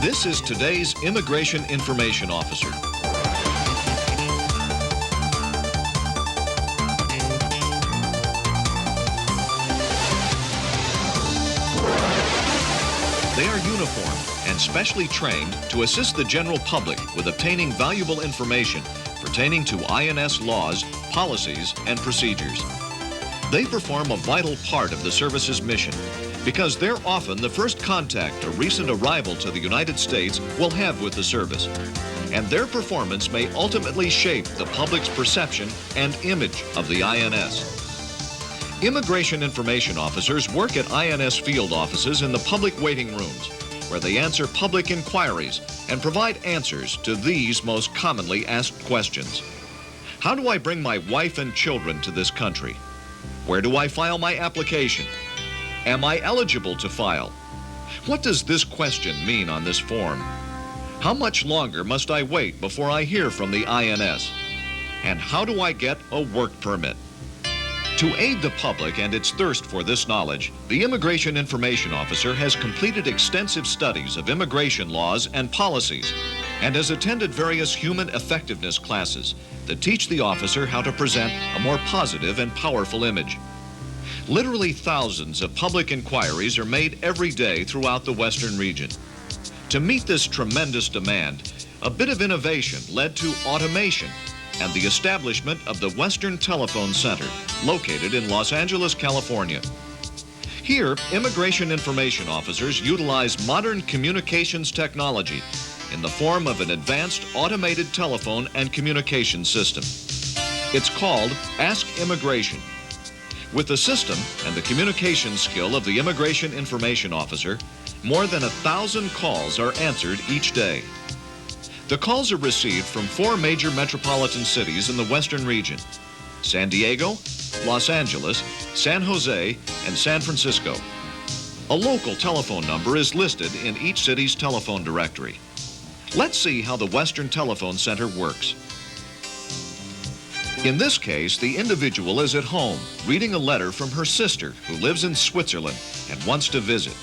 This is today's Immigration Information Officer. They are uniformed and specially trained to assist the general public with obtaining valuable information pertaining to INS laws, policies, and procedures. They perform a vital part of the service's mission because they're often the first contact a recent arrival to the United States will have with the service. And their performance may ultimately shape the public's perception and image of the INS. Immigration Information Officers work at INS field offices in the public waiting rooms, where they answer public inquiries and provide answers to these most commonly asked questions. How do I bring my wife and children to this country? Where do I file my application? Am I eligible to file? What does this question mean on this form? How much longer must I wait before I hear from the INS? And how do I get a work permit? To aid the public and its thirst for this knowledge, the Immigration Information Officer has completed extensive studies of immigration laws and policies and has attended various human effectiveness classes that teach the officer how to present a more positive and powerful image. Literally thousands of public inquiries are made every day throughout the Western region. To meet this tremendous demand, a bit of innovation led to automation and the establishment of the Western Telephone Center, located in Los Angeles, California. Here, Immigration Information Officers utilize modern communications technology in the form of an advanced automated telephone and communication system. It's called Ask Immigration. With the system and the communication skill of the Immigration Information Officer, more than 1,000 calls are answered each day. The calls are received from 4 major metropolitan cities in the Western region: San Diego, Los Angeles, San Jose, and San Francisco. A local telephone number is listed in each city's telephone directory. Let's see how the Western Telephone Center works. In this case, the individual is at home reading a letter from her sister who lives in Switzerland and wants to visit.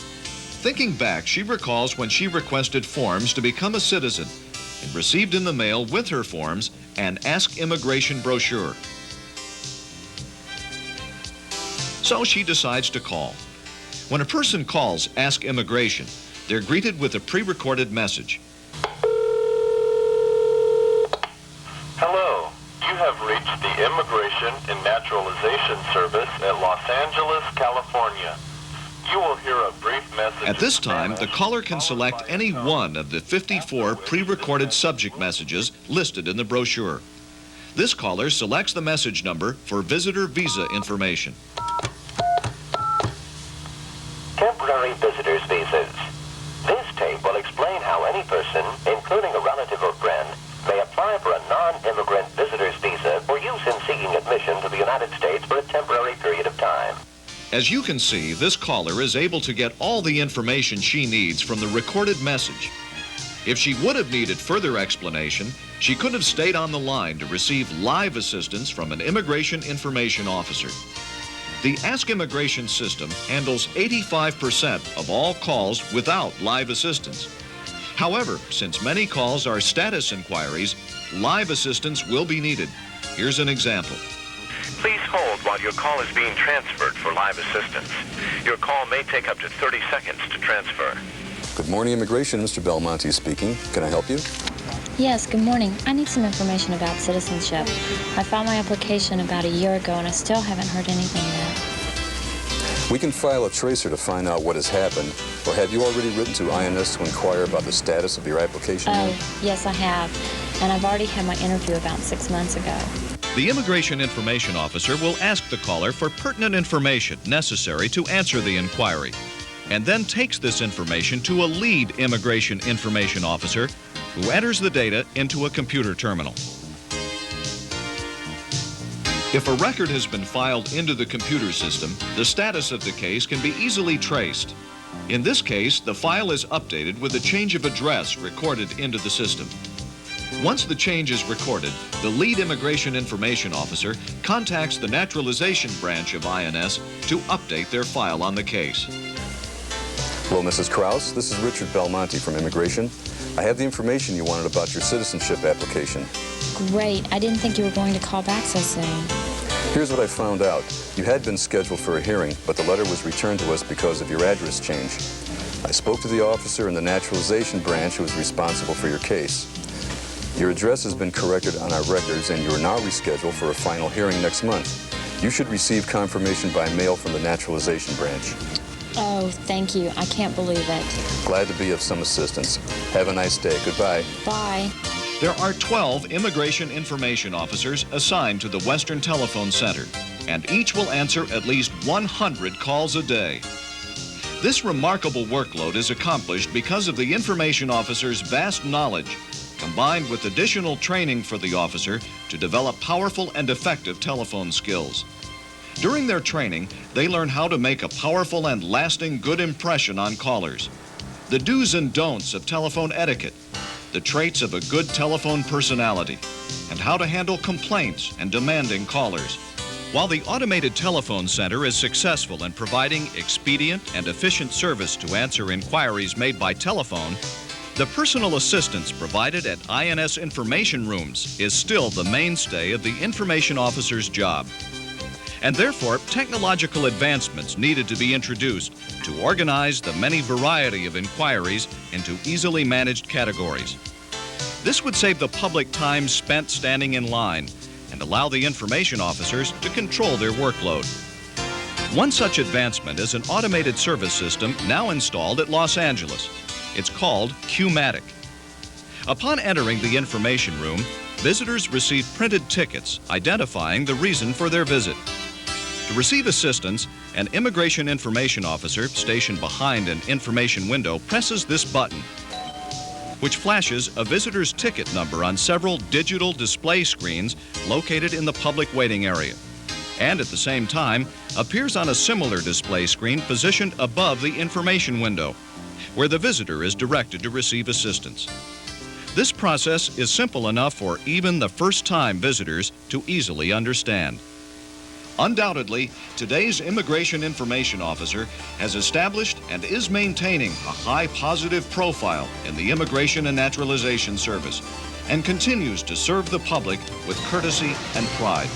Thinking back, she recalls when she requested forms to become a citizen and received in the mail with her forms an Ask Immigration brochure. So she decides to call. When a person calls Ask Immigration, they're greeted with a pre-recorded message. Hello, you have reached the Immigration and Naturalization Service at Los Angeles, California. You will hear a brief message. At this time, the caller can select any one of the 54 pre-recorded subject messages listed in the brochure. This caller selects the message number for visitor visa information. Temporary visitors visas. This tape will explain how any person, including a relative or friend, may apply for a non-immigrant visitor's visa for use in seeking admission to the United States for a temporary period of time. As you can see, this caller is able to get all the information she needs from the recorded message. If she would have needed further explanation, she could have stayed on the line to receive live assistance from an Immigration Information Officer. The Ask Immigration system handles 85% of all calls without live assistance. However, since many calls are status inquiries, live assistance will be needed. Here's an example. Please hold while your call is being transferred for live assistance. Your call may take up to 30 seconds to transfer. Good morning, Immigration. Mr. Belmonte speaking. Can I help you? Yes, good morning. I need some information about citizenship. I filed my application about a year ago and I still haven't heard anything yet. We can file a tracer to find out what has happened. Or have you already written to INS to inquire about the status of your application? Oh, yes, I have. And I've already had my interview about 6 months ago. The Immigration Information Officer will ask the caller for pertinent information necessary to answer the inquiry, and then takes this information to a lead Immigration Information Officer who enters the data into a computer terminal. If a record has been filed into the computer system, the status of the case can be easily traced. In this case, the file is updated with a change of address recorded into the system. Once the change is recorded, the lead Immigration Information Officer contacts the Naturalization Branch of INS to update their file on the case. Hello, Mrs. Krause. This is Richard Belmonte from Immigration. I have the information you wanted about your citizenship application. Great. I didn't think you were going to call back so soon. Here's what I found out. You had been scheduled for a hearing, but the letter was returned to us because of your address change. I spoke to the officer in the naturalization branch who was responsible for your case. Your address has been corrected on our records, and you are now rescheduled for a final hearing next month. You should receive confirmation by mail from the naturalization branch. Oh, thank you. I can't believe it. Glad to be of some assistance. Have a nice day. Goodbye. Bye. There are 12 immigration information officers assigned to the Western Telephone Center, and each will answer at least 100 calls a day. This remarkable workload is accomplished because of the information officer's vast knowledge, combined with additional training for the officer to develop powerful and effective telephone skills. During their training, they learn how to make a powerful and lasting good impression on callers, the do's and don'ts of telephone etiquette, the traits of a good telephone personality, and how to handle complaints and demanding callers. While the automated telephone center is successful in providing expedient and efficient service to answer inquiries made by telephone, the personal assistance provided at INS information rooms is still the mainstay of the information officer's job. And therefore, technological advancements needed to be introduced to organize the many variety of inquiries into easily managed categories. This would save the public time spent standing in line and allow the information officers to control their workload. One such advancement is an automated service system now installed at Los Angeles. It's called Q-matic. Upon entering the information room, visitors receive printed tickets identifying the reason for their visit. To receive assistance, an immigration information officer stationed behind an information window presses this button, which flashes a visitor's ticket number on several digital display screens located in the public waiting area, and at the same time appears on a similar display screen positioned above the information window, where the visitor is directed to receive assistance. This process is simple enough for even the first-time visitors to easily understand. Undoubtedly, today's immigration information officer has established and is maintaining a high positive profile in the Immigration and Naturalization Service and continues to serve the public with courtesy and pride.